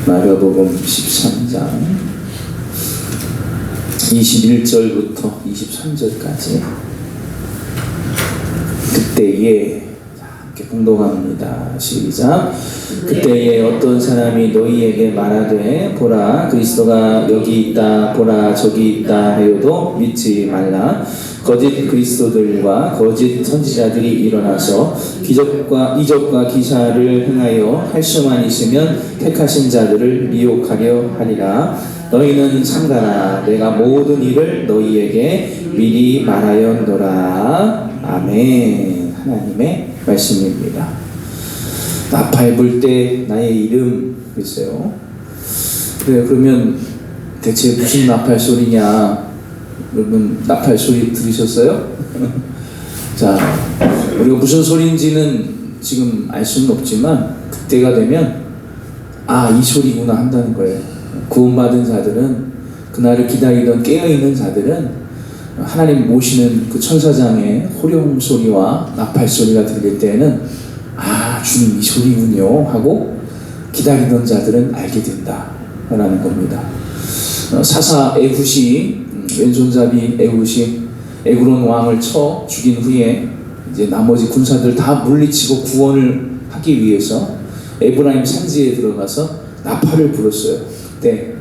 마가복음 13장 21절부터 23절까지 그때에 함께 공독합니다. 시작. 그때에 어떤 사람이 너희에게 말하되 보라 그리스도가 여기 있다 보라 저기 있다 하여도 믿지 말라. 거짓 그리스도들과 거짓 선지자들이 일어나서 기적과 이적과 기사를 행하여 할 수만 있으면 택하신 자들을 미혹하려 하리라. 너희는 삼가라. 내가 모든 일을 너희에게 미리 말하였노라. 아멘. 하나님의 말씀입니다. 나팔 불 때 나의 이름 글쎄요. 그래 그러면 대체 무슨 나팔 소리냐? 여러분 나팔 소리 들으셨어요? 자, 우리가 무슨 소리인지는 지금 알 수는 없지만 그때가 되면 이 소리구나 한다는 거예요. 구원받은 자들은, 그날을 기다리던 깨어있는 자들은 하나님 모시는 그 천사장의 호령 소리와 나팔 소리가 들릴 때에는 주님 이 소리군요 하고 기다리던 자들은 알게 된다 라는 겁니다. 사사 에훗이, 왼손잡이 에훗이 에그론 왕을 쳐 죽인 후에 이제 나머지 군사들 다 물리치고 구원을 하기 위해서 에브라임 산지에 들어가서 나팔을 불었어요. 그때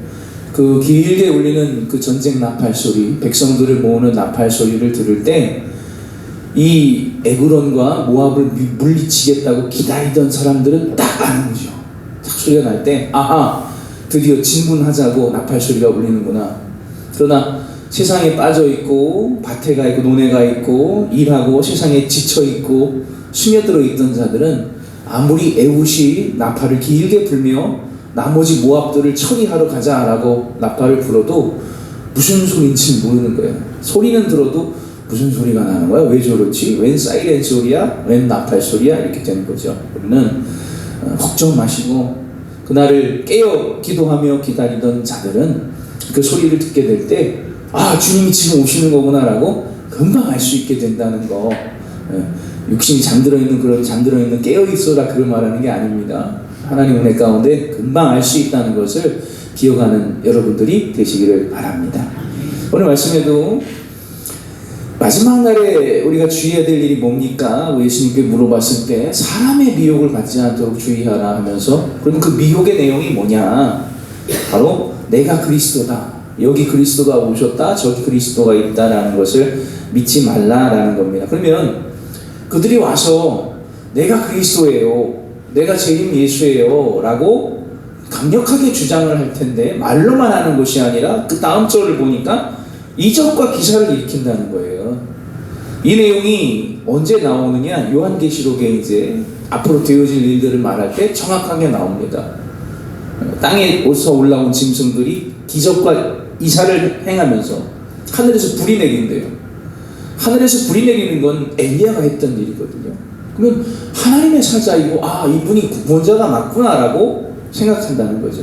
그 길게 울리는 그 전쟁 나팔 소리, 백성들을 모으는 나팔 소리를 들을 때 이 에그론과 모압을 물리치겠다고 기다리던 사람들은 딱 아는 거죠. 딱 소리가 날 때 드디어 진군하자고 나팔 소리가 울리는구나. 그러나 세상에 빠져 있고 밭에 가 있고 논에 가 있고 일하고 세상에 지쳐 있고 스며들어 있던 자들은 아무리 에훗이 나팔을 길게 불며 나머지 모압들을 처리하러 가자라고 나팔을 불어도 무슨 소리인지 모르는 거예요. 소리는 들어도 무슨 소리가 나는 거야? 왜 저렇지? 웬 사이렌 소리야? 웬 나팔 소리야? 이렇게 되는 거죠. 우리는 걱정 마시고 그날을 깨어 기도하며 기다리던 자들은 그 소리를 듣게 될 때 주님이 지금 오시는 거구나라고 금방 알 수 있게 된다는 거. 육신이 잠들어 있는 깨어 있어라 그걸 말하는 게 아닙니다. 하나님 은혜 가운데 금방 알 수 있다는 것을 기억하는 여러분들이 되시기를 바랍니다. 오늘 말씀에도 마지막 날에 우리가 주의해야 될 일이 뭡니까? 예수님께 물어봤을 때 사람의 미혹을 받지 않도록 주의하라 하면서, 그럼 그 미혹의 내용이 뭐냐? 바로 내가 그리스도다. 여기 그리스도가 오셨다. 저기 그리스도가 있다라는 것을 믿지 말라라는 겁니다. 그러면 그들이 와서 내가 그리스도예요. 내가 제임 예수예요. 라고 강력하게 주장을 할 텐데 말로만 하는 것이 아니라 그 다음 절을 보니까 이적과 기사를 일으킨다는 거예요. 이 내용이 언제 나오느냐? 요한계시록에 이제 앞으로 되어질 일들을 말할 때 정확하게 나옵니다. 땅에서 올라온 짐승들이 기적과 이사를 행하면서 하늘에서 불이 내린대요. 하늘에서 불이 내리는 건 엘리야가 했던 일이거든요. 그러면 하나님의 사자이고 이분이 구원자가 맞구나라고 생각한다는 거죠.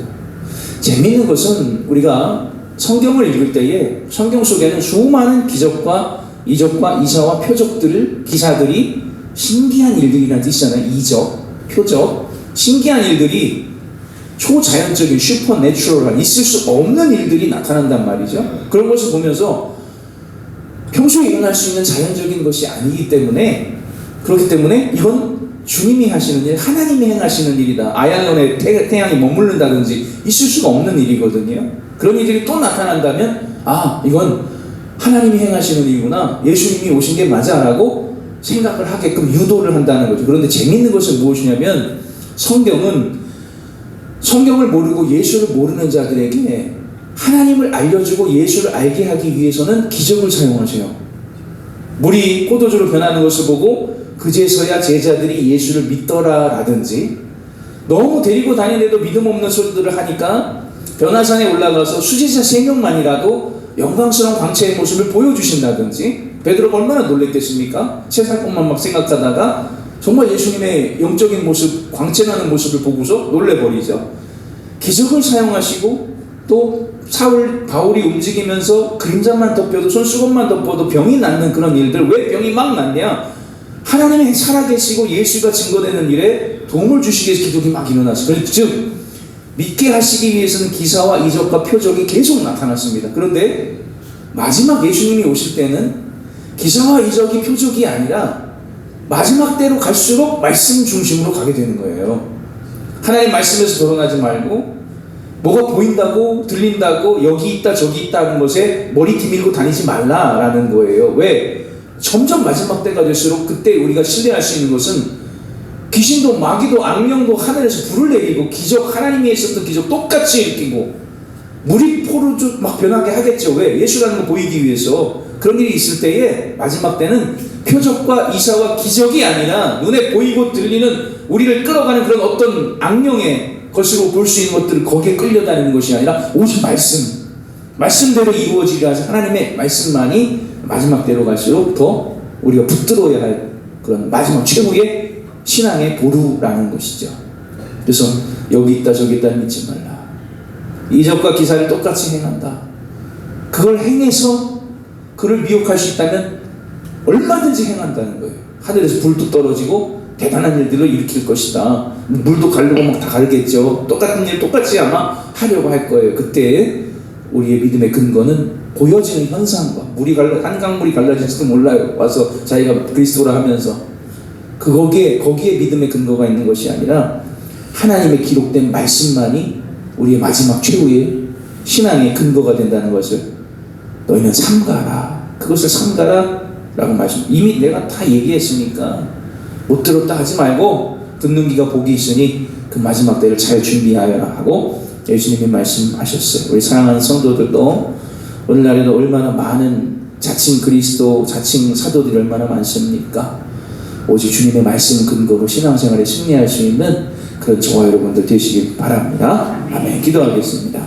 재미있는 것은 우리가 성경을 읽을 때에 성경 속에는 수많은 기적과 이적과 이사와 표적들을, 기사들이, 신기한 일들이라는 뜻이잖아요. 이적, 표적, 신기한 일들이 초자연적인 슈퍼내추럴한 있을 수 없는 일들이 나타난단 말이죠. 그런 것을 보면서 평소에 일어날 수 있는 자연적인 것이 아니기 때문에, 그렇기 때문에 이건 주님이 하시는 일, 하나님이 행하시는 일이다. 아얄론에 태양이 머무른다든지 있을 수가 없는 일이거든요. 그런 일들이 또 나타난다면 이건 하나님이 행하시는 일이구나, 예수님이 오신 게 맞아라고 생각을 하게끔 유도를 한다는 거죠. 그런데 재밌는 것은 무엇이냐면 성경을 모르고 예수를 모르는 자들에게 하나님을 알려주고 예수를 알게 하기 위해서는 기적을 사용하세요. 물이 포도주로 변하는 것을 보고 그제서야 제자들이 예수를 믿더라라든지, 너무 데리고 다니는데도 믿음 없는 소리들을 하니까 변화산에 올라가서 수제자 3명만이라도 영광스러운 광채의 모습을 보여주신다든지, 베드로가 얼마나 놀랬겠습니까? 세상 것만 막 생각하다가 정말 예수님의 영적인 모습, 광채나는 모습을 보고서 놀래버리죠. 기적을 사용하시고 또 바울이 움직이면서 그림자만 덮여도, 손수건만 덮어도 병이 낫는 그런 일들. 왜 병이 막 낫냐? 하나님이 살아계시고 예수가 증거되는 일에 도움을 주시기 위해서 기적이 막 일어났어요. 즉 믿게 살게 하시기 위해서는 기사와 이적과 표적이 계속 나타났습니다. 그런데 마지막 예수님이 오실 때는 기사와 이적이 표적이 아니라 마지막 때로 갈수록 말씀 중심으로 가게 되는 거예요. 하나님 말씀에서 벗어나지 말고 뭐가 보인다고 들린다고 여기 있다 저기 있다 하는 것에 머리띠 밀고 다니지 말라라는 거예요. 왜? 점점 마지막 때가 될수록 그때 우리가 신뢰할 수 있는 것은 귀신도 마귀도 악령도 하늘에서 불을 내리고 기적, 하나님이 있었던 기적 똑같이 일으키고 물이 포로 막 변하게 하겠죠. 왜? 예수라는 거 보이기 위해서. 그런 일이 있을 때에 마지막 때는 표적과 이사와 기적이 아니라 눈에 보이고 들리는 우리를 끌어가는 그런 어떤 악령의 것으로 볼 수 있는 것들을 거기에 끌려다니는 것이 아니라 오직 말씀대로 이루어지게 하신 하나님의 말씀만이 마지막 때로 갈수록 더 우리가 붙들어야 할 그런 마지막 최후의 신앙의 보루라는 것이죠. 그래서 여기 있다 저기 있다 믿지 말라. 이적과 기사를 똑같이 행한다. 그걸 행해서 그를 미혹할 수 있다면 얼마든지 행한다는 거예요. 하늘에서 불도 떨어지고 대단한 일들을 일으킬 것이다. 물도 가르고 막 다 가르겠죠. 똑같은 일 똑같이 아마 하려고 할 거예요. 그때 우리의 믿음의 근거는 보여지는 현상과 한강물이 갈라질지도 몰라요. 와서 자기가 그리스도라 하면서 거기에 믿음의 근거가 있는 것이 아니라 하나님의 기록된 말씀만이 우리의 마지막 최후의 신앙의 근거가 된다는 것을 너희는 삼가라. 그것을 삼가라 라고 말씀. 이미 내가 다 얘기했으니까 못 들었다 하지 말고 듣는 귀가 복이 있으니 그 마지막 때를 잘 준비하여라 하고 예수님이 말씀하셨어요. 우리 사랑하는 성도들도 오늘날에도 얼마나 많은 자칭 그리스도, 자칭 사도들이 얼마나 많습니까? 오직 주님의 말씀 근거로 신앙생활에 승리할 수 있는 그런 저와 여러분들 되시길 바랍니다. 아멘. 기도하겠습니다.